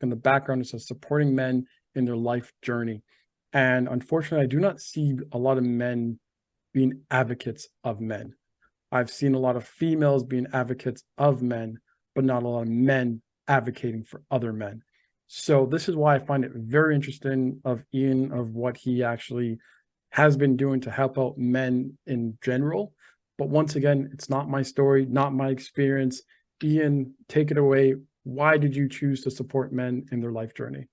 in the background, it says supporting men in their life journey. And unfortunately, I do not see a lot of men being advocates of men. I've seen a lot of females being advocates of men, but not a lot of men advocating for other men. So this is why I find it very interesting of Ian, of what he actually has been doing to help out men in general. But once again, it's not my story, not my experience. Ian, take it away. Why did you choose to support men in their life journey?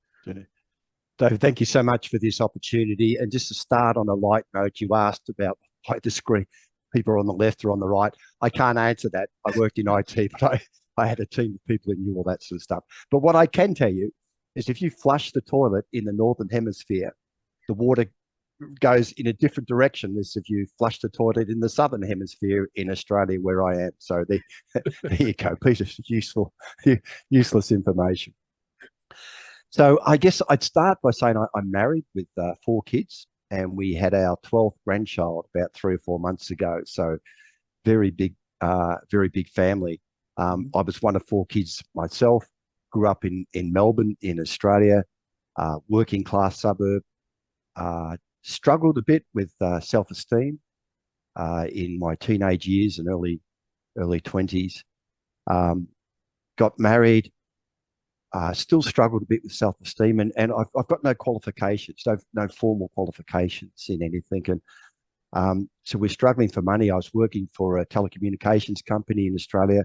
David, thank you so much for this opportunity. And just to start on a light note, you asked about why the screen people are on the left or on the right. I can't answer that. I worked in IT, but I had a team of people that knew all that sort of stuff. But what I can tell you is if you flush the toilet in the Northern Hemisphere, the water goes in a different direction as if you flush the toilet in the Southern Hemisphere in Australia, where I am. So there you go. Piece of useless information. So I guess I'd start by saying I'm married with 4 kids, and we had our 12th grandchild about 3 or 4 months ago. So very big family. I was one of 4 kids myself. Grew up in Melbourne, in Australia, working class suburb. Struggled a bit with self-esteem in my teenage years and early 20s. Got married. Still struggled a bit with self-esteem, and I've got no qualifications, no formal qualifications in anything. And so we're struggling for money. I was working for a telecommunications company in Australia,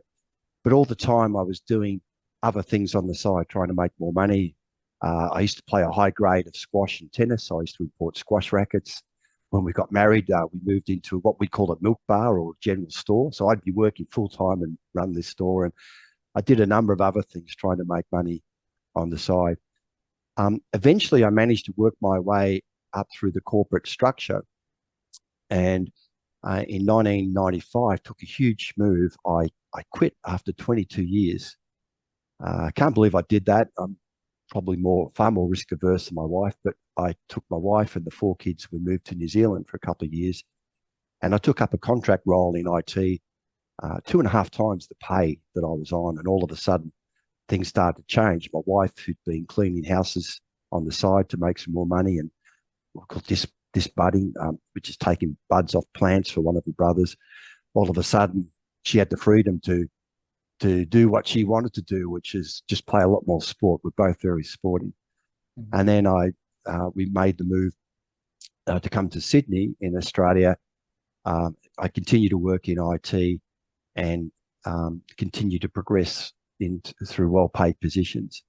but all the time I was doing other things on the side, trying to make more money. I used to play a high grade of squash and tennis. I used to import squash rackets. When we got married, we moved into what we call a milk bar or general store. So I'd be working full time and run this store. And I did a number of other things trying to make money on the side. Eventually, I managed to work my way up through the corporate structure. And in 1995, took a huge move. I quit after 22 years. I can't believe I did that. I'm probably far more risk averse than my wife, but I took my wife and the 4 kids. We moved to New Zealand for a couple of years, and I took up a contract role in IT, 2.5 times the pay that I was on. And all of a sudden, things started to change. My wife, who'd been cleaning houses on the side to make some more money, and we call this budding, which is taking buds off plants for one of her brothers. All of a sudden, she had the freedom to do what she wanted to do, which is just play a lot more sport. We're both very sporty. Mhm. And then we made the move to come to Sydney in Australia. I continue to work in IT and continue to progress through well-paid positions.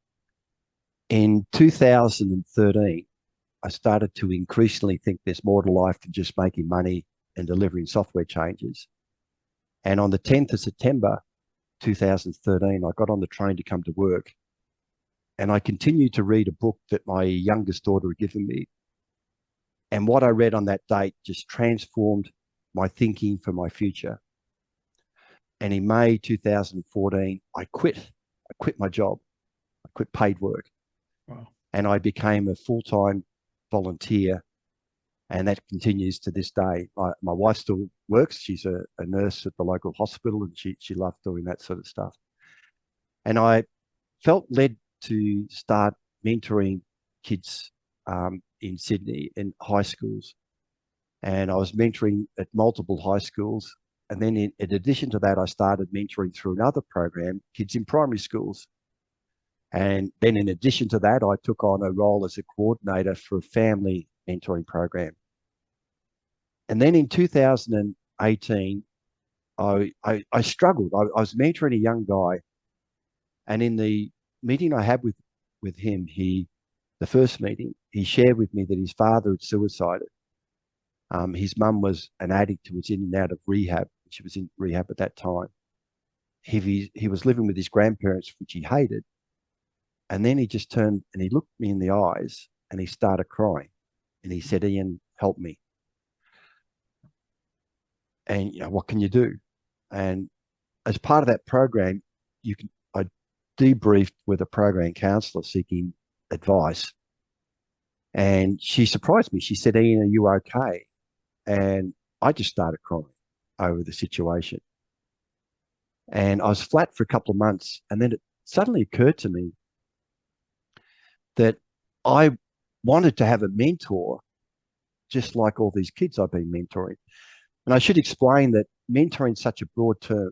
In 2013, I started to increasingly think there's more to life than just making money and delivering software changes. And on the 10th of September, 2013, I got on the train to come to work, and I continued to read a book that my youngest daughter had given me. And what I read on that date just transformed my thinking for my future. And in May 2014, I quit my job. I quit paid work, Wow. and I became a full-time volunteer, and that continues to this day. My wife still works. She's a nurse at the local hospital, and she loved doing that sort of stuff. And I felt led to start mentoring kids in Sydney in high schools. And I was mentoring at multiple high schools. And then in addition to that, I started mentoring through another program, kids in primary schools. And then in addition to that, I took on a role as a coordinator for a family mentoring program. And then in 2018, I struggled. I was mentoring a young guy, and in the meeting I had with him, the first meeting, he shared with me that his father had suicided. His mum was an addict who was in and out of rehab. She was in rehab at that time. He was living with his grandparents, which he hated. And then he just turned and he looked me in the eyes and he started crying. And he said, "Ian, help me." And what can you do? And as part of that program, I debriefed with a program counselor seeking advice. And she surprised me. She said, "Ian, are you okay?" And I just started crying over the situation. And I was flat for a couple of months. And then it suddenly occurred to me, that I wanted to have a mentor just like all these kids I've been mentoring. And I should explain that mentoring is such a broad term.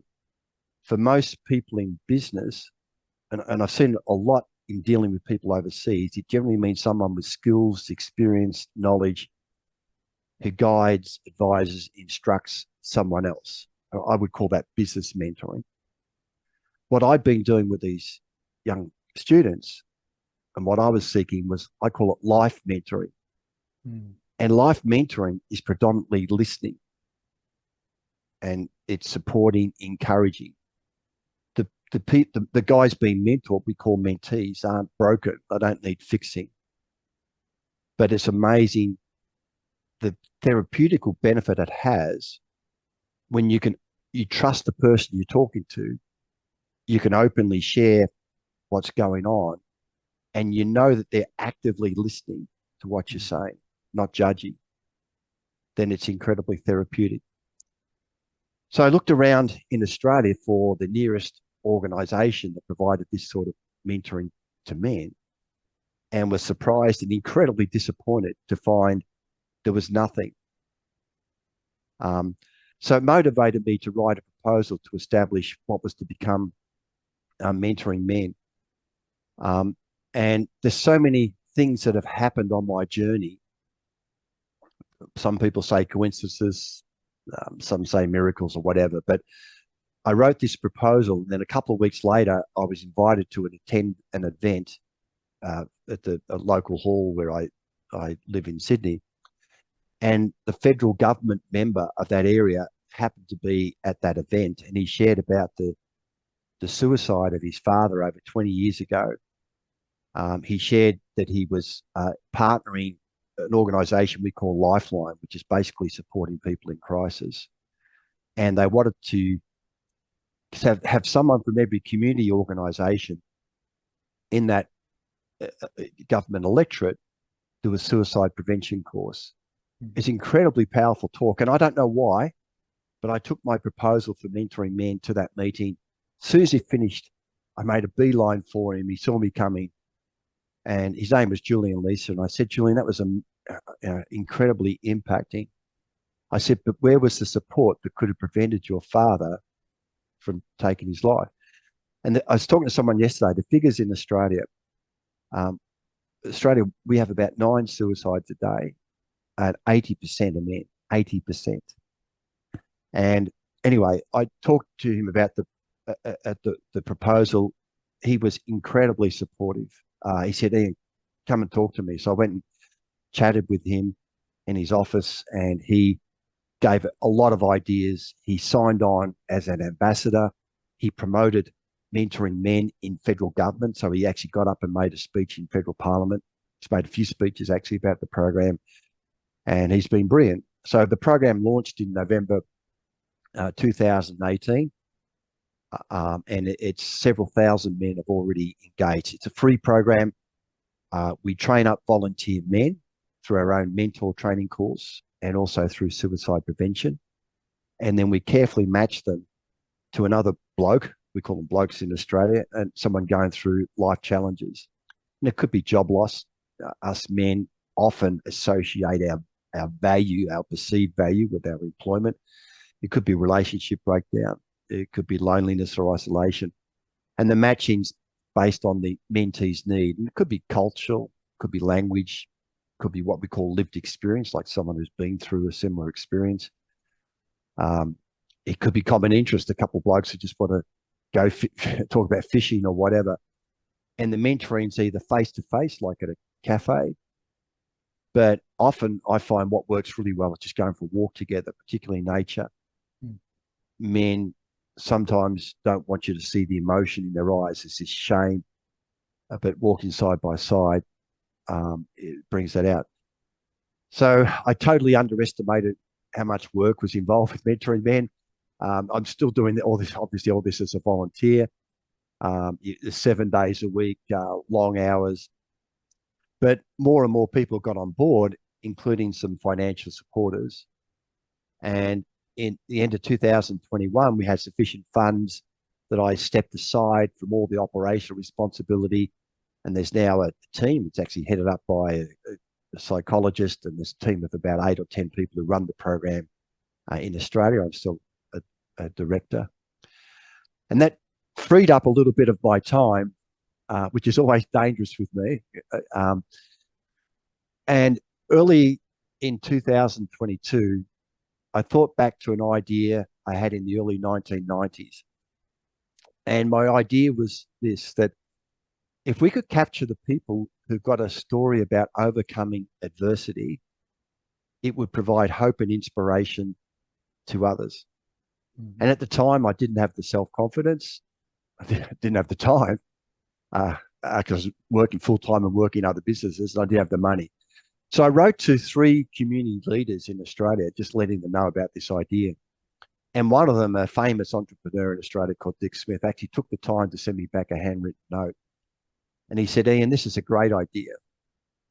For most people in business, and I've seen a lot in dealing with people overseas, it generally means someone with skills, experience, knowledge, who guides, advises, instructs someone else. I would call that business mentoring. What I've been doing with these young students and what I was seeking was, I call it life mentoring. Mm. And life mentoring is predominantly listening, and it's supporting, encouraging. The guys being mentored, we call mentees, aren't broken. They don't need fixing. But it's amazing the therapeutical benefit it has when you trust the person you're talking to, you can openly share what's going on, and you know that they're actively listening to what you're saying, not judging. Then it's incredibly therapeutic. So I looked around in Australia for the nearest organisation that provided this sort of mentoring to men, and was surprised and incredibly disappointed to find there was nothing. So it motivated me to write a proposal to establish what was to become mentoring men. And there's so many things that have happened on my journey. Some people say coincidences, some say miracles or whatever, but I wrote this proposal, and then a couple of weeks later, I was invited to attend an event at a local hall where I live in Sydney. And the federal government member of that area happened to be at that event, and he shared about the suicide of his father over 20 years ago. He shared that he was partnering an organisation we call Lifeline, which is basically supporting people in crisis. And they wanted to have someone from every community organisation in that government electorate do a suicide prevention course. It's incredibly powerful talk. And I don't know why, but I took my proposal for mentoring men to that meeting. As soon as he finished, I made a beeline for him. He saw me coming, and his name was Julian Lisa. And I said, Julian, that was incredibly impacting. I said, but where was the support that could have prevented your father from taking his life? And I was talking to someone yesterday, the figures in Australia, we have about 9 suicides a day, and 80% are men, 80%. And anyway, I talked to him about the proposal. He was incredibly supportive. He said, Ian, come and talk to me. So I went and chatted with him in his office, and he gave a lot of ideas. He signed on as an ambassador. He promoted mentoring men in federal government. So he actually got up and made a speech in federal parliament. He's made a few speeches actually about the program, and he's been brilliant. So the program launched in November 2018, and it's several thousand men have already engaged. It's a free program. We train up volunteer men through our own mentor training course and also through suicide prevention. And then we carefully match them to another bloke. We call them blokes in Australia, and someone going through life challenges. And it could be job loss. Us men often associate our value, our perceived value, with our employment. It could be relationship breakdown. It could be loneliness or isolation. And the matching's based on the mentee's need. And it could be cultural, could be language, could be what we call lived experience, like someone who's been through a similar experience. It could be common interest, a couple of blokes who just want to go talk about fishing or whatever. And the mentoring's either face-to-face, like at a cafe, but often I find what works really well is just going for a walk together, particularly in nature. Men sometimes don't want you to see the emotion in their eyes. It's this shame, but walking side by side, it brings that out. So I totally underestimated how much work was involved with mentoring men. I'm still doing all this, obviously, all this as a volunteer. 7 days a week, long hours. But more and more people got on board, including some financial supporters. And in the end of 2021, we had sufficient funds that I stepped aside from all the operational responsibility And there's now a team. It's actually headed up by a psychologist, and this team of about 8 or 10 people who run the program in Australia. I'm still a director. And that freed up a little bit of my time, which is always dangerous with me. And early in 2022, I thought back to an idea I had in the early 1990s. And my idea was this, that if we could capture the people who've got a story about overcoming adversity, it would provide hope and inspiration to others. Mm-hmm. And at the time, I didn't have the self-confidence. I didn't have the time because I was working full-time and working other businesses, and I didn't have the money. So I wrote to 3 community leaders in Australia, just letting them know about this idea. And one of them, a famous entrepreneur in Australia called Dick Smith, actually took the time to send me back a handwritten note. And he said, Ian, this is a great idea.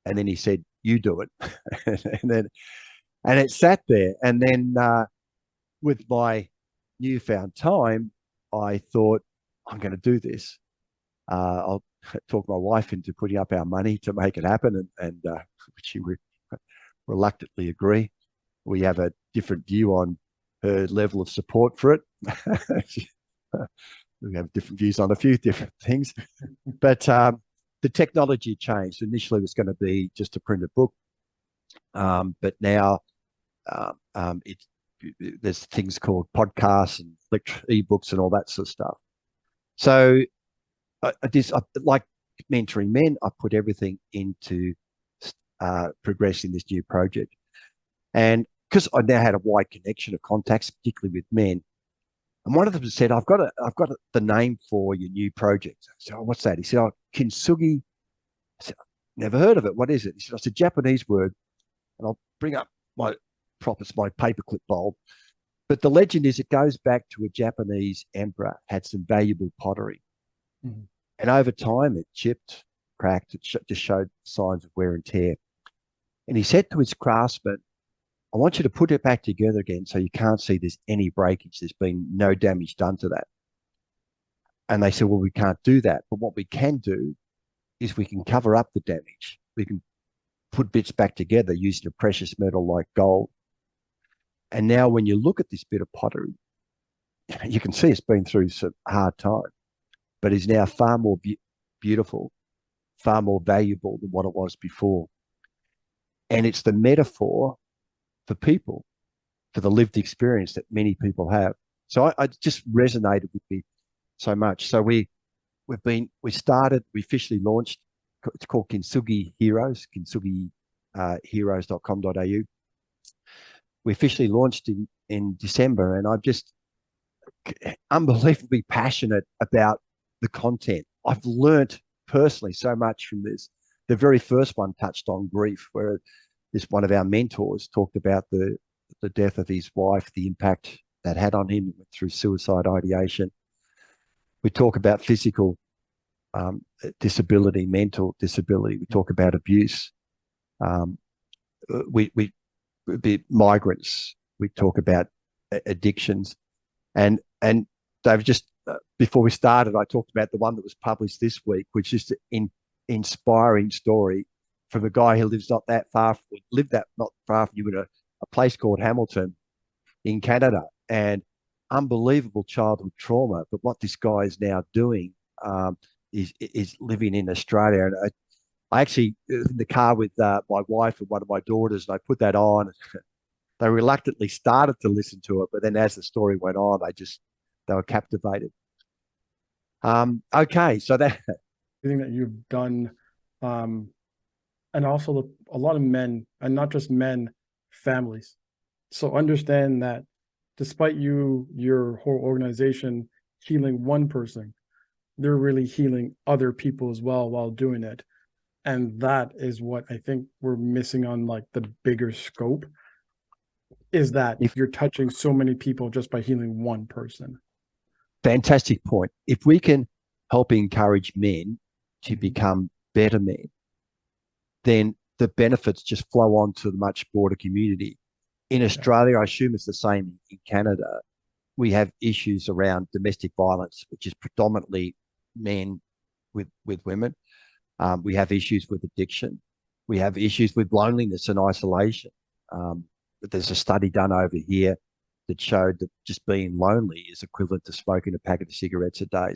And then he said, you do it. and it sat there. And then with my newfound time, I thought, I'm going to do this. I'll talk my wife into putting up our money to make it happen, and she reluctantly agree. We have a different view on her level of support for it. We have different views on a few different things, but the technology changed. Initially, it was going to be just to print a book, but now there's things called podcasts and ebooks and all that sort of stuff. So I like mentoring men. I put everything into progressing this new project, and because I now had a wide connection of contacts, particularly with men, and one of them said, "I've got the name for your new project." I said, "Oh, what's that?" He said, "Oh, kintsugi." I said, "Never heard of it. What is it?" He said, "It's a Japanese word," and I'll bring up my paperclip bulb. But the legend is it goes back to a Japanese emperor had some valuable pottery. Mm-hmm. And over time, it chipped, cracked, it just showed signs of wear and tear. And he said to his craftsmen, I want you to put it back together again so you can't see there's any breakage. There's been no damage done to that. And they said, well, we can't do that. But what we can do is we can cover up the damage. We can put bits back together using a precious metal like gold. And now when you look at this bit of pottery, you can see it's been through some hard time, but is now far more beautiful, far more valuable than what it was before. And it's the metaphor for people, for the lived experience that many people have. So I just resonated with me so much. So we officially launched, it's called Kintsugi Heroes, kintsugiheroes.com.au. We officially launched in December, and I'm just unbelievably passionate about the content. I've learnt personally so much from this. The very first one touched on grief, where one of our mentors talked about the death of his wife, the impact that had on him through suicide ideation. We talk about physical disability, mental disability. We talk about abuse. We migrants. We talk about addictions, and Dave, just before we started, I talked about the one that was published this week, which is an inspiring story from a guy who lives not far from you, in a place called Hamilton in Canada, and unbelievable childhood trauma. But what this guy is now doing is living in Australia. And I actually, in the car with my wife and one of my daughters, and I put that on. They reluctantly started to listen to it, but then as the story went on, they were captivated. Okay, so that everything that you've done, and also a lot of men, and not just men, families. So understand that despite your whole organization healing one person, they're really healing other people as well while doing it. And that is what I think we're missing on like the bigger scope, is that if you're touching so many people just by healing one person. Fantastic point. If we can help encourage men to become better men, then the benefits just flow on to the much broader community. In Australia, I assume it's the same in Canada. We have issues around domestic violence, which is predominantly men with women. We have issues with addiction. We have issues with loneliness and isolation. But there's a study done over here that showed that just being lonely is equivalent to smoking a packet of cigarettes a day.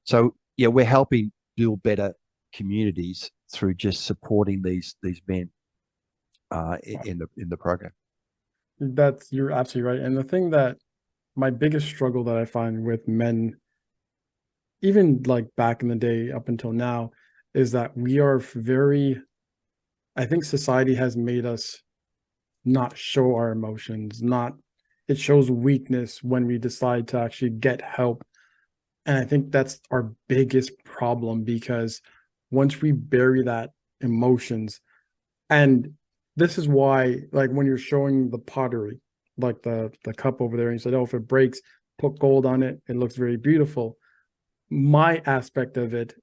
So yeah, we're helping build better communities through just supporting these men in the program. You're absolutely right. And the thing that my biggest struggle that I find with men, even like back in the day up until now, is that we are very, I think society has made us not show our emotions, not, it shows weakness when we decide to actually get help. And I think that's our biggest problem, because once we bury that emotions, and this is why, like when you're showing the pottery, like the cup over there, and you said, oh, if it breaks, put gold on it, it looks very beautiful. My aspect of it,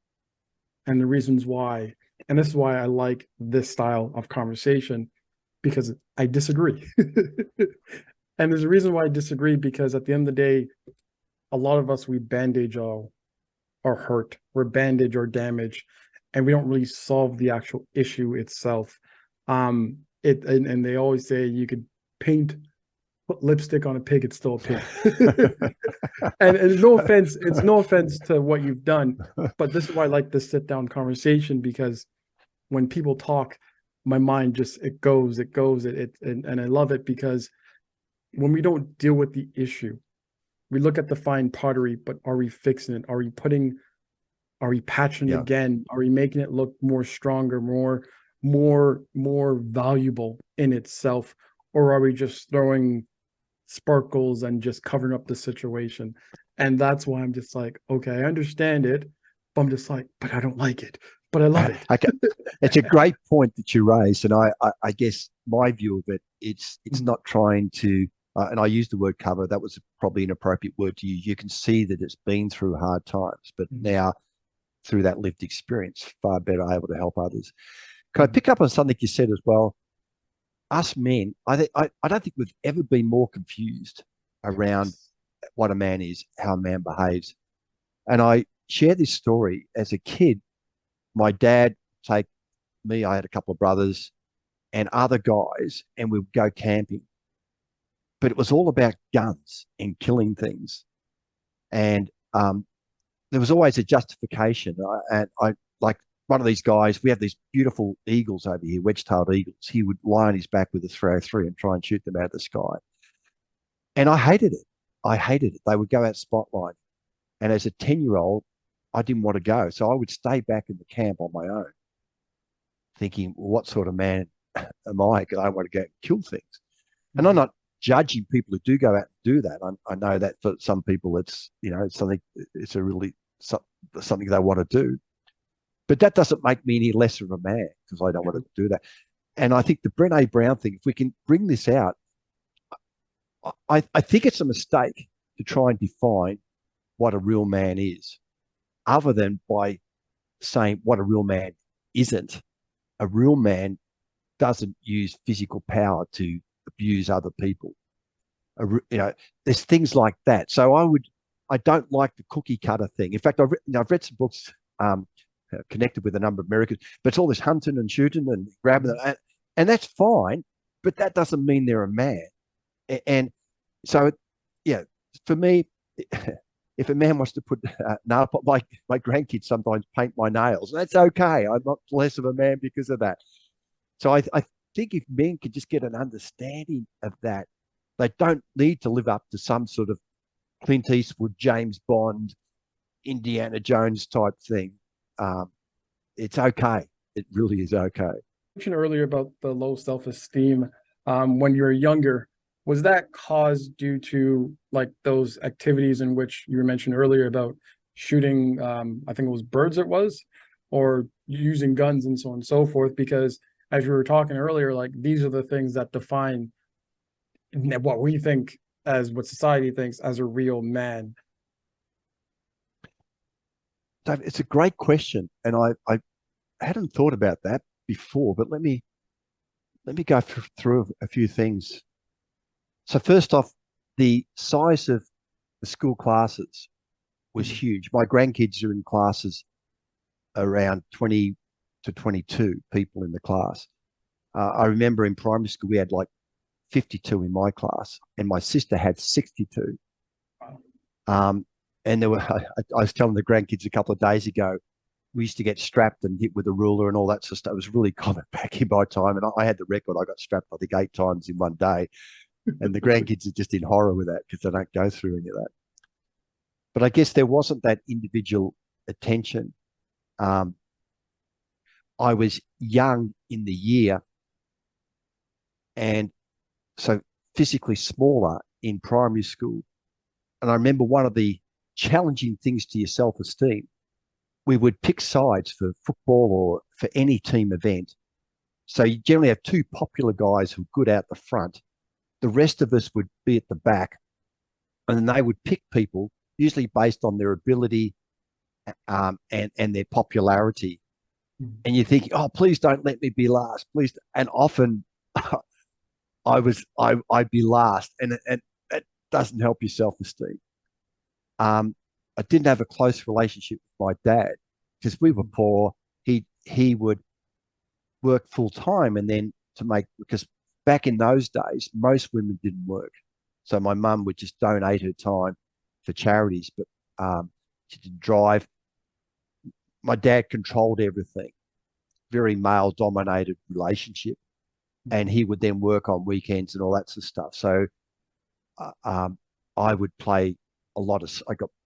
and the reasons why, and this is why I like this style of conversation, because I disagree. And there's a reason why I disagree, because at the end of the day, a lot of us, we bandage our hurt, we're bandage our damage, and we don't really solve the actual issue itself. And they always say you could put lipstick on a pig, it's still a pig. And no offense, it's no offense to what you've done, but this is why I like this sit down conversation, because when people talk, my mind just, it goes, and I love it, because when we don't deal with the issue, we look at the fine pottery, but are we fixing it? Are we patching it Yeah. again? Are we making it look more stronger, more valuable in itself? Or are we just throwing sparkles and just covering up the situation? And that's why I'm just like, okay, I understand it, but I'm just like, but I don't like it, but I love it. Okay. It's a great point that you raised, and I guess my view of it, it's not trying to, and I used the word cover. That was probably an appropriate word to use. You can see that it's been through hard times, but now through that lived experience, far better able to help others. Can I pick up on something you said as well? Us men, I don't think we've ever been more confused around what a man is, how a man behaves. And I share this story. As a kid, my dad would take me, I had a couple of brothers and other guys, and we'd go camping. But it was all about guns and killing things. And there was always a justification. And I like one of these guys, we have these beautiful eagles over here, wedge-tailed eagles. He would lie on his back with a 303 and try and shoot them out of the sky. And I hated it. I hated it. They would go out spotlight. And as a 10-year-old, I didn't want to go. So I would stay back in the camp on my own, thinking, well, what sort of man am I? Because I want to go and kill things. And I'm not judging people who do go out and do that. I know that for some people, it's, it's something, it's a really something they want to do. But that doesn't make me any less of a man, because I don't want to do that. And I think the Brené Brown thing, if we can bring this out, I think it's a mistake to try and define what a real man is, other than by saying what a real man isn't. A real man doesn't use physical power to abuse other people. There's things like that. So I don't like the cookie cutter thing. In fact, I've read some books connected with a number of Americans, but it's all this hunting and shooting and grabbing them, and that's fine, but that doesn't mean they're a man. And so, yeah, for me, if a man wants to put nail, my grandkids sometimes paint my nails, that's okay. I'm not less of a man because of that. So I think if men could just get an understanding of that, they don't need to live up to some sort of Clint Eastwood, James Bond, Indiana Jones type thing. It's okay. It really is okay. You mentioned earlier about the low self-esteem when you were younger. Was that caused due to like those activities in which you mentioned earlier about shooting, I think it was birds or using guns and so on and so forth? Because as we were talking earlier, like these are the things that define what we think as, what society thinks as a real man. Dave, it's a great question, and I hadn't thought about that before. But let me go through a few things. So first off, the size of the school classes was huge. My grandkids are in classes around 20, to 22 people in the class. I remember in primary school, we had like 52 in my class, and my sister had 62. Wow. And there were, I was telling the grandkids a couple of days ago, we used to get strapped and hit with a ruler and all that sort of stuff. It was really common back in my time. And I had the record. I got strapped, I think, 8 times in one day. And the grandkids are just in horror with that because they don't go through any of that. But I guess there wasn't that individual attention. Um, I was young in the year, and so physically smaller in primary school. And I remember one of the challenging things to your self-esteem, we would pick sides for football or for any team event. So you generally have two popular guys who are good out the front. The rest of us would be at the back, and then they would pick people, usually based on their ability and their popularity. Mhm. And you think, oh, please don't let me be last, please. And often I'd be last, and it doesn't help your self-esteem. I didn't have a close relationship with my dad because we were poor. He would work full time, and then because back in those days most women didn't work, so my mum would just donate her time for charities, but she didn't drive. My dad controlled everything, very male dominated relationship, and he would then work on weekends and all that sort of stuff. So I would play a lot of.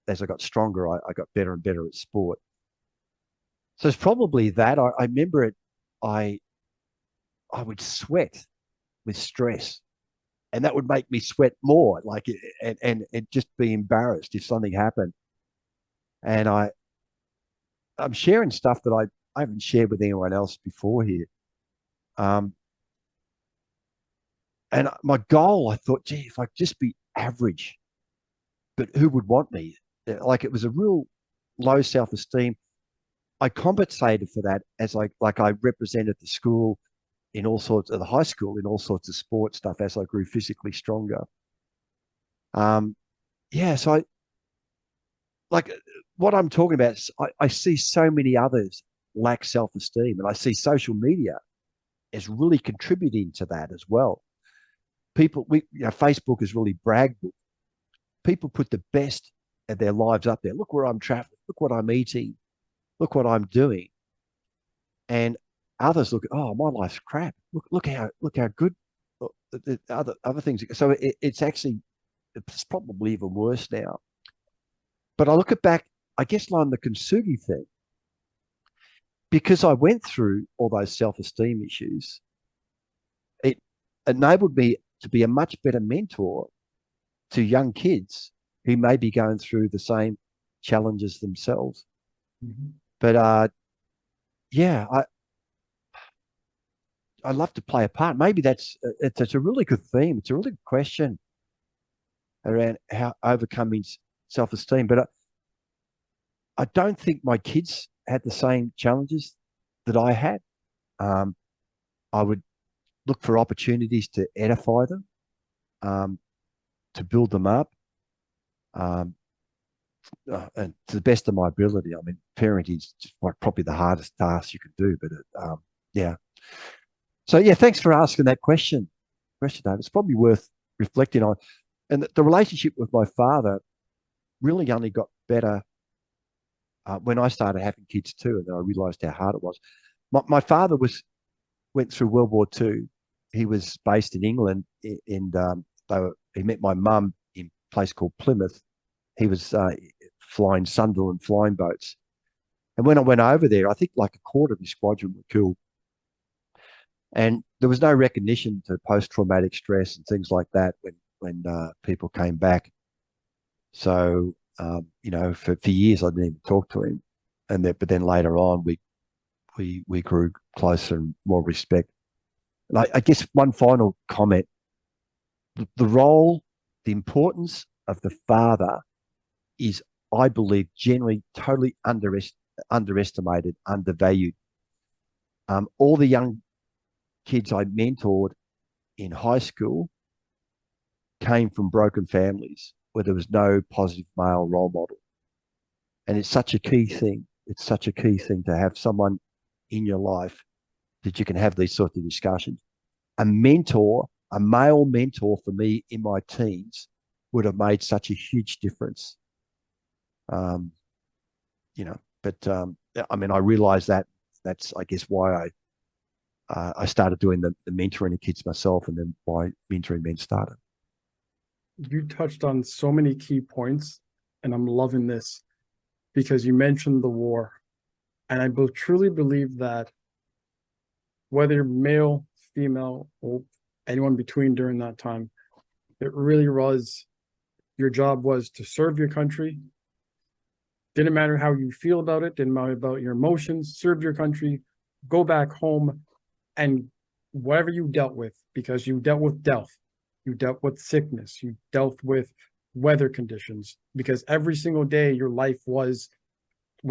As I got stronger, I got better and better at sport. So it's probably that. I remember it. I would sweat with stress, and that would make me sweat more. Like and just be embarrassed if something happened. And I'm sharing stuff that I haven't shared with anyone else before here. Um, and my goal, I thought, gee, if I could just be average, but who would want me? Like it was a real low self-esteem. I compensated for that as I represented the school in all sorts of the high school in all sorts of sports stuff as I grew physically stronger. Um, yeah, so like what I'm talking about is I see so many others lack self-esteem, and I see social media as really contributing to that as well. Facebook is really brag book. People put the best of their lives up there. Look where I'm traveling. Look what I'm eating. Look what I'm doing. And others look, oh, my life's crap. Look how good the other things. So it's probably even worse now. But I look at back, I guess, on the Kintsugi thing, because I went through all those self-esteem issues, it enabled me to be a much better mentor to young kids who may be going through the same challenges themselves. Mhm. But yeah, I love to play a part. Maybe it's a really good theme. It's a really good question around how overcoming self-esteem. But I don't think my kids had the same challenges that I had. Um, I would look for opportunities to edify them, um, to build them up, um, and to the best of my ability. I mean, parenting is like probably the hardest task you can do. But yeah. So yeah, thanks for asking that question. Dave. It's probably worth reflecting on. And the relationship with my father really only got better when I started having kids too, and then I realised how hard it was. My father went through World War II. He was based in England, and he met my mum in a place called Plymouth. He was flying Sunderland flying boats, and when I went over there, I think like a quarter of his squadron were killed, and there was no recognition to post-traumatic stress and things like that when people came back. So for years I didn't even talk to him, but then later on we grew closer and more respect. And I guess one final comment: the role, the importance of the father is, I believe, generally totally underestimated, undervalued. All the young kids I mentored in high school came from broken families where there was no positive male role model. And it's such a key thing. It's such a key thing to have someone in your life that you can have these sorts of discussions. A mentor, a male mentor for me in my teens would have made such a huge difference. Um, but I mean, I realized that that's, I guess, why I started doing the mentoring of kids myself, and then why mentoring men started. You touched on so many key points, and I'm loving this because you mentioned the war. And I truly believe that whether you're male, female, or anyone between during that time, it really was your job was to serve your country. Didn't matter how you feel about it, didn't matter about your emotions, serve your country, go back home, and whatever you dealt with, because you dealt with death, you dealt with sickness, you dealt with weather conditions, because every single day your life was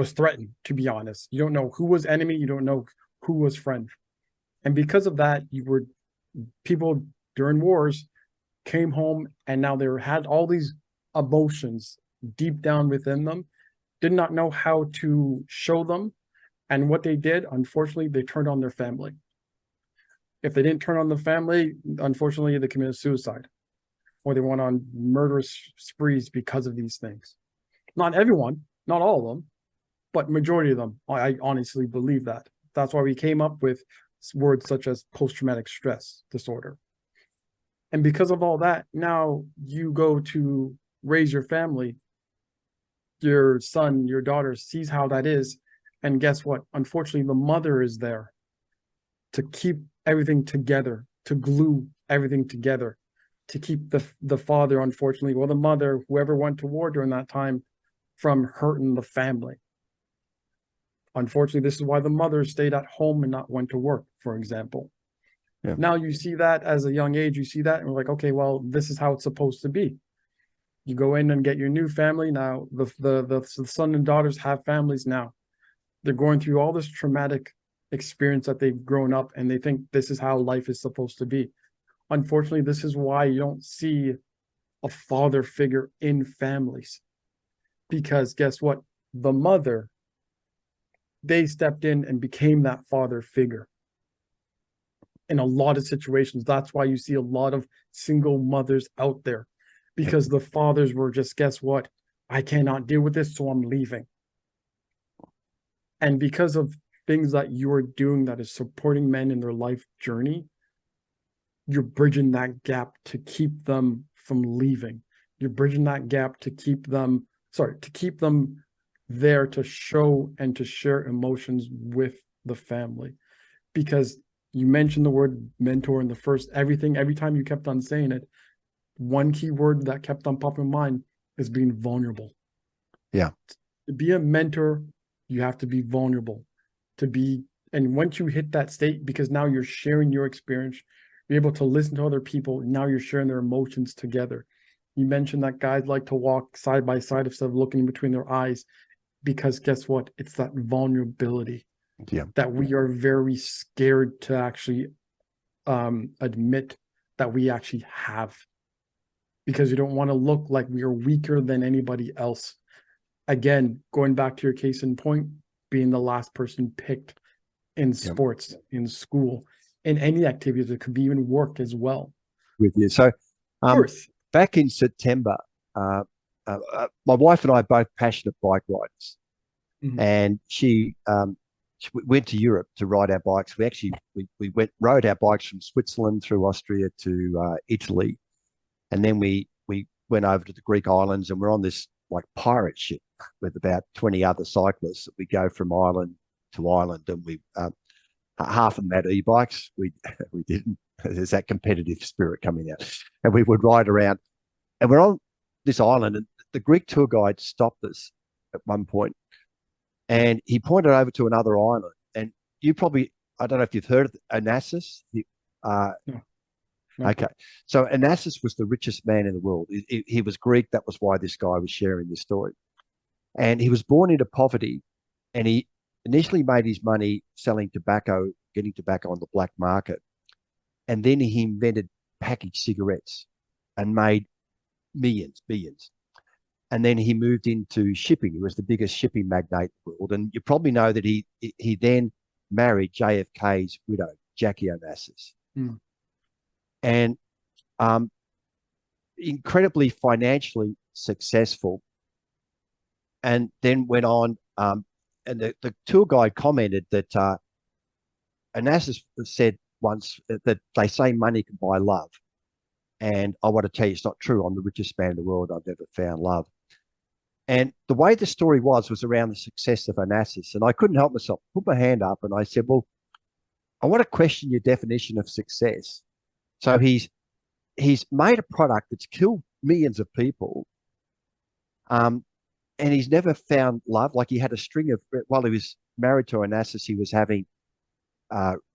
threatened, to be honest. You don't know who was enemy, you don't know who was friend. And because of that, people during wars came home, and now they had all these emotions deep down within them, did not know how to show them. And what they did, unfortunately, they turned on their family. If they didn't turn on the family, unfortunately, they committed suicide, or they went on murderous sprees because of these things. Not everyone, not all of them, but majority of them. I honestly believe that. That's why we came up with words such as post-traumatic stress disorder. And because of all that, now you go to raise your family, your son, your daughter sees how that is. And guess what? Unfortunately, the mother is there to keep everything together, to glue everything together, to keep the father, unfortunately, or the mother, whoever went to war during that time, from hurting the family. Unfortunately, this is why the mother stayed at home and not went to work, for example. Yeah. Now you see that as a young age, you see that, and we're like, okay, well, this is how it's supposed to be. You go in and get your new family. Now the son and daughters have families now. They're going through all this traumatic experience that they've grown up, and they think this is how life is supposed to be. Unfortunately, this is why you don't see a father figure in families, because guess what? The mother, they stepped in and became that father figure in a lot of situations. That's why you see a lot of single mothers out there, because the fathers were just, guess what? I cannot deal with this, so I'm leaving. And because of things that you are doing that is supporting men in their life journey, you're bridging that gap to keep them from leaving. You're bridging that gap to keep them, to keep them there to show and to share emotions with the family. Because you mentioned the word mentor in the first, every time you kept on saying it, one key word that kept on popping in mind is being vulnerable. Yeah. To be a mentor, you have to be vulnerable. And once you hit that state, because now you're sharing your experience, you're able to listen to other people, and now you're sharing their emotions together. You mentioned that guys like to walk side by side instead of looking between their eyes, because guess what? It's that vulnerability that we are very scared to actually admit that we actually have, because you don't want to look like we are weaker than anybody else. Again, going back to your case in point, being the last person picked in sports, in school, in any activities. It could be even work as well. With you. So, back in September, my wife and I are both passionate bike riders, and she went to Europe to ride our bikes. We rode our bikes from Switzerland through Austria to Italy, and then we went over to the Greek islands, and we're on this like pirate ship with about 20 other cyclists. We go from island to island, and we half of them had e-bikes. We didn't. There's that competitive spirit coming out, and we would ride around, and we're on this island, and the Greek tour guide stopped us at one point, and he pointed over to another island. And you probably, I don't know if you've heard of Onassis. No. Okay, so Onassis was the richest man in the world. He was Greek. That was why this guy was sharing this story. And he was born into poverty, and he initially made his money selling tobacco, getting tobacco on the black market. And then he invented packaged cigarettes and made billions. And then he moved into shipping. He was the biggest shipping magnate in the world. And you probably know that he then married JFK's widow, Jackie Onassis, Mm. and incredibly financially successful, and then went on. And the tour guide commented that Onassis said once that they say money can buy love. And I want to tell you, it's not true. I'm the richest man in the world. I've never found love. And the way the story was around the success of Onassis. And I couldn't help myself, put my hand up and I said, well, I want to question your definition of success. So he's made a product that's killed millions of people. And he's never found love. Like he had a string of, while he was married to Onassis, he was having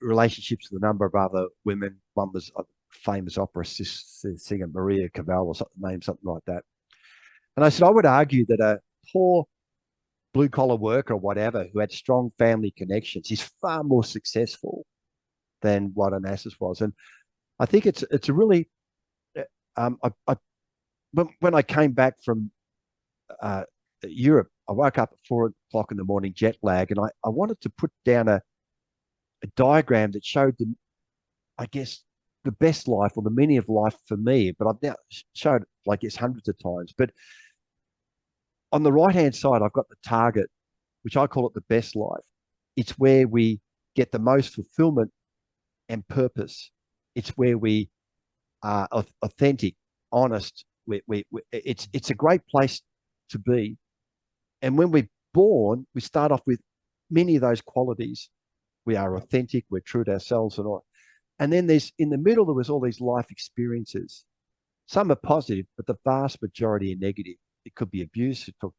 relationships with a number of other women. One was a famous opera singer, Maria Cavell or something, something like that. And I said, I would argue that a poor blue collar worker or whatever who had strong family connections is far more successful than what Onassis was. And I think it's a really, when I came back from Europe, I woke up at 4 o'clock in the morning, jet lag, and I wanted to put down a diagram that showed the, I guess, the best life or the meaning of life for me. But I've now showed, I guess, hundreds of times. But on the right-hand side, I've got the target, which I call it the best life. It's where we get the most fulfillment and purpose. It's where we are authentic, honest. It's a great place to be. And when we're born, we start off with many of those qualities. We are authentic, we're true to ourselves and all. And then there's, in the middle, there was all these life experiences. Some are positive, but the vast majority are negative. It could be abuse. It talked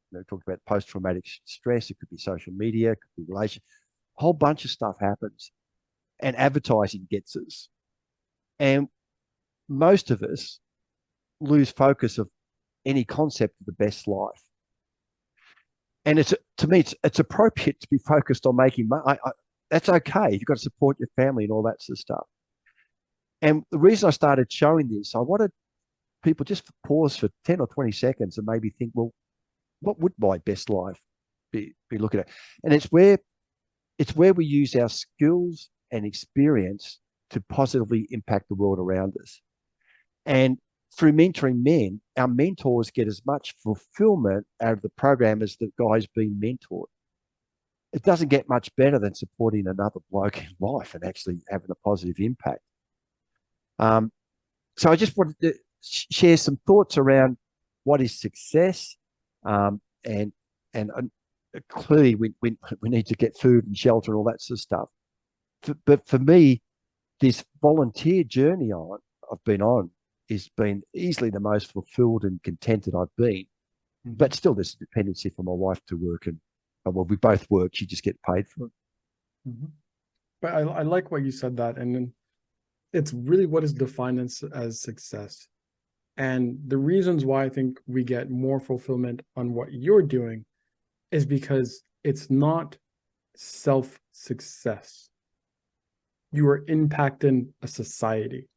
about post-traumatic stress. It could be social media. It could be relation. A whole bunch of stuff happens. And advertising gets us. And most of us lose focus of any concept of the best life. And it's, to me, it's appropriate to be focused on making money. That's okay. You've got to support your family and all that sort of stuff. And the reason I started showing this, I wanted people just to pause for 10 or 20 seconds and maybe think, well, what would my best life be looking at? And it's where we use our skills and experience to positively impact the world around us. And through mentoring men, our mentors get as much fulfillment out of the program as the guy's being mentored. It doesn't get much better than supporting another bloke in life and actually having a positive impact. So I just wanted to share some thoughts around what is success, and clearly we need to get food and shelter and all that sort of stuff. But for me, this volunteer journey I've been on has been easily the most fulfilled and contented I've been. Mm-hmm. But still, there's a dependency for my wife to work, and well, we both work. She just gets paid for it. Mm-hmm. But I like what you said that, and then it's really what is defined as success. And the reasons why I think we get more fulfillment on what you're doing is because it's not self-success. You are impacting a society.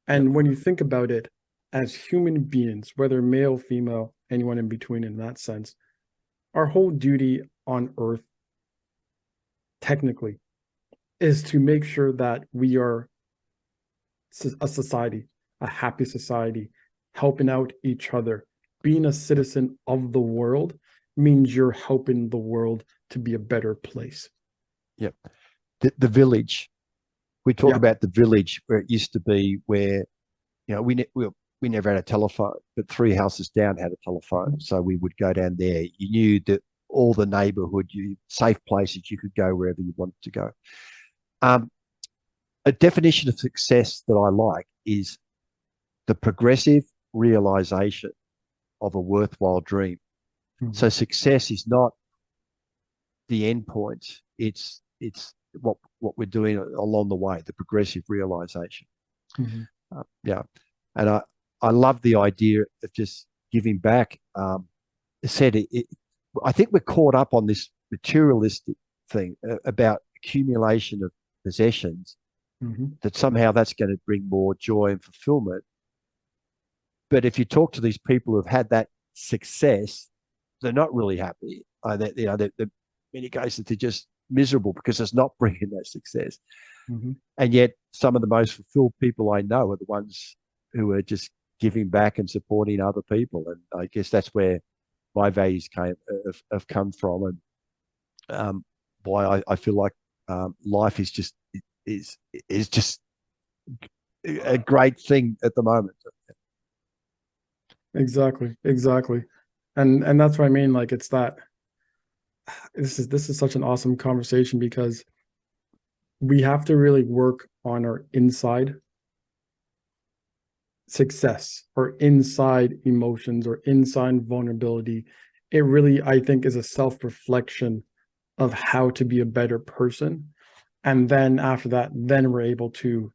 And when you think about it, as human beings, whether male, female, anyone in between in that sense, our whole duty on Earth, technically, is to make sure that we are a society, a happy society, helping out each other. Being a citizen of the world means you're helping the world to be a better place. Yep. The village. We talk about the village where it used to be, where, you know, we never had a telephone, but 3 houses down had a telephone. Mm-hmm. So we would go down there. You knew that all the neighborhood, safe places, you could go wherever you wanted to go. A definition of success that I like is the progressive realization of a worthwhile dream. Mm-hmm. So success is not the end point. It's what we're doing along the way, the progressive realization. Mm-hmm. And I love the idea of just giving back. I think we're caught up on this materialistic thing about accumulation of possessions, mm-hmm. that somehow that's going to bring more joy and fulfillment. But if you talk to these people who've had that success, they're not really happy. They're in many cases, they're just miserable because it's not bringing that success. Mm-hmm. And yet some of the most fulfilled people I know are the ones who are just giving back and supporting other people. And I guess that's where my values have come from, and why I feel like life is just a great thing at the moment. Exactly, exactly. And that's what I mean. Like it's that this is such an awesome conversation because we have to really work on our inside success or inside emotions or inside vulnerability. It really, I think, is a self-reflection of how to be a better person. And then after that, then we're able to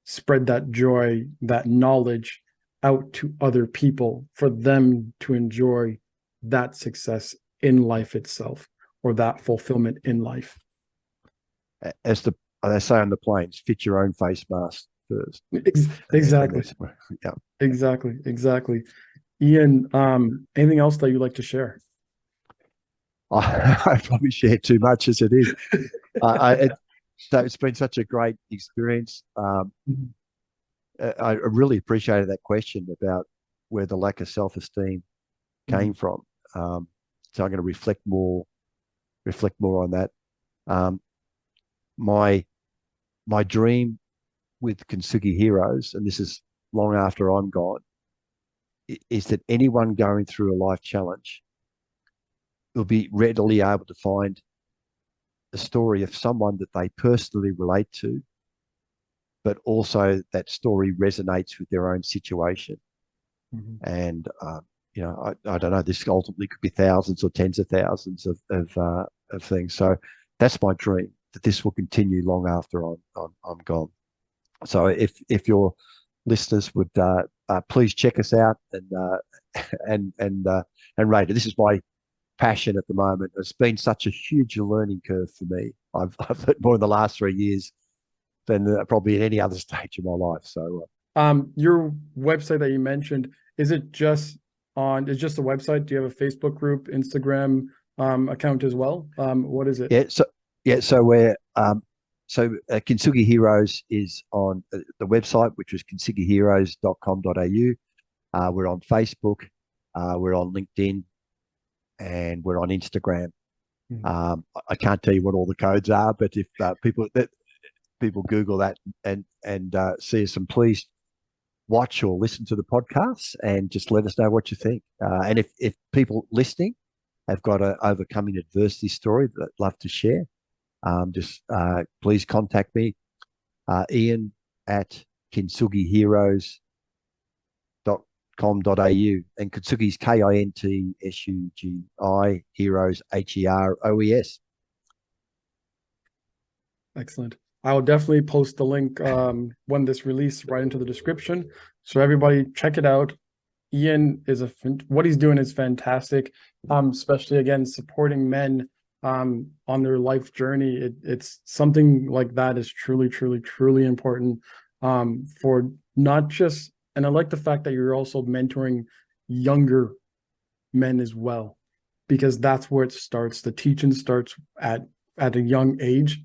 spread that joy, that knowledge out to other people for them to enjoy that success in life itself or that fulfillment in life. As they say on the planes, fit your own face mask first. And Exactly. that's yeah. Exactly. Exactly. Ian, anything else that you'd like to share? I probably share too much as it is. It's been such a great experience. I really appreciated that question about where the lack of self-esteem Mhm. came from. So I'm going to reflect more on that. Um, my my dream with Kintsugi Heroes, and this is long after I'm gone, is that anyone going through a life challenge will be readily able to find a story of someone that they personally relate to, but also that story resonates with their own situation. Mhm. And I don't know. This ultimately could be thousands or tens of thousands of things. So that's my dream, that this will continue long after I'm gone. So if your listeners would please check us out and and and rate it. This is my passion at the moment. It's been such a huge learning curve for me. I've learned more in the last 3 years than probably at any other stage of my life. So Your website that you mentioned, is it just it's just a website? Do you have a Facebook group, Instagram account as well? What is it? yeah, so yeah, so we're Kintsugi Heroes is on the website, which is kintsugiheroes.com.au. We're on Facebook, we're on LinkedIn, and we're on Instagram. Mhm. I can't tell you what all the codes are, but if people Google that and see us, and please watch or listen to the podcasts and just let us know what you think. And if people listening have got an overcoming adversity story that I'd love to share, just please contact me, Ian at kintsugiheroes.com.au. And Kintsugi's KINTSUGI, heroes, HEROES. Excellent. I will definitely post the link when this release right into the description. So everybody check it out. Ian is what he's doing is fantastic. Especially again supporting men on their life journey. It's something like that is truly, truly, truly important for not just, and I like the fact that you're also mentoring younger men as well, because that's where it starts. The teaching starts at a young age,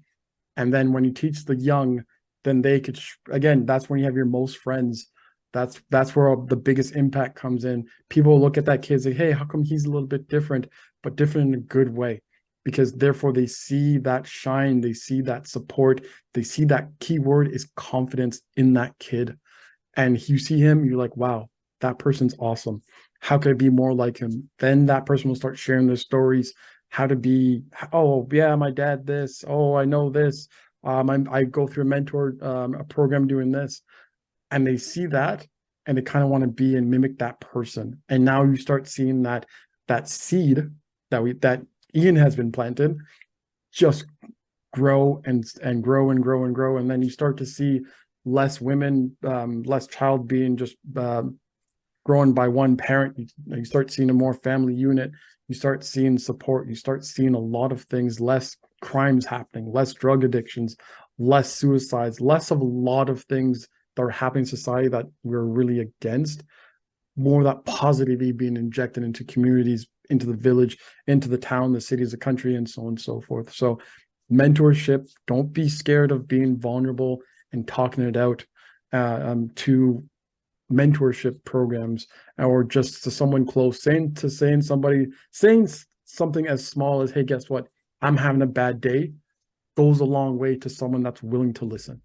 and then when you teach the young, then they could again, that's when you have your most friends. That's where the biggest impact comes in. People look at that kid and say, hey, how come he's a little bit different, but different in a good way? Because therefore they see that shine, they see that support, they see that key word is confidence in that kid. And you see him, you're like, wow, that person's awesome. How could I be more like him? Then that person will start sharing their stories, how to be, oh yeah, my dad this, oh I know this, I go through a mentor a program doing this, and they see that and they kind of want to be and mimic that person. And now you start seeing that seed that Ian has been planted just grow and grow and grow and grow, and then you start to see less women, less child being just grown by one parent. You start seeing a more family unit. You start seeing support. You start seeing a lot of things, less crimes happening, less drug addictions, less suicides, less of a lot of things that are happening in society that we're really against. More of that positivity being injected into communities, into the village, into the town, the cities, the country, and so on and so forth. So mentorship. Don't be scared of being vulnerable and talking it out to mentorship programs, or just to someone close, saying something as small as, hey, guess what? I'm having a bad day, goes a long way to someone that's willing to listen.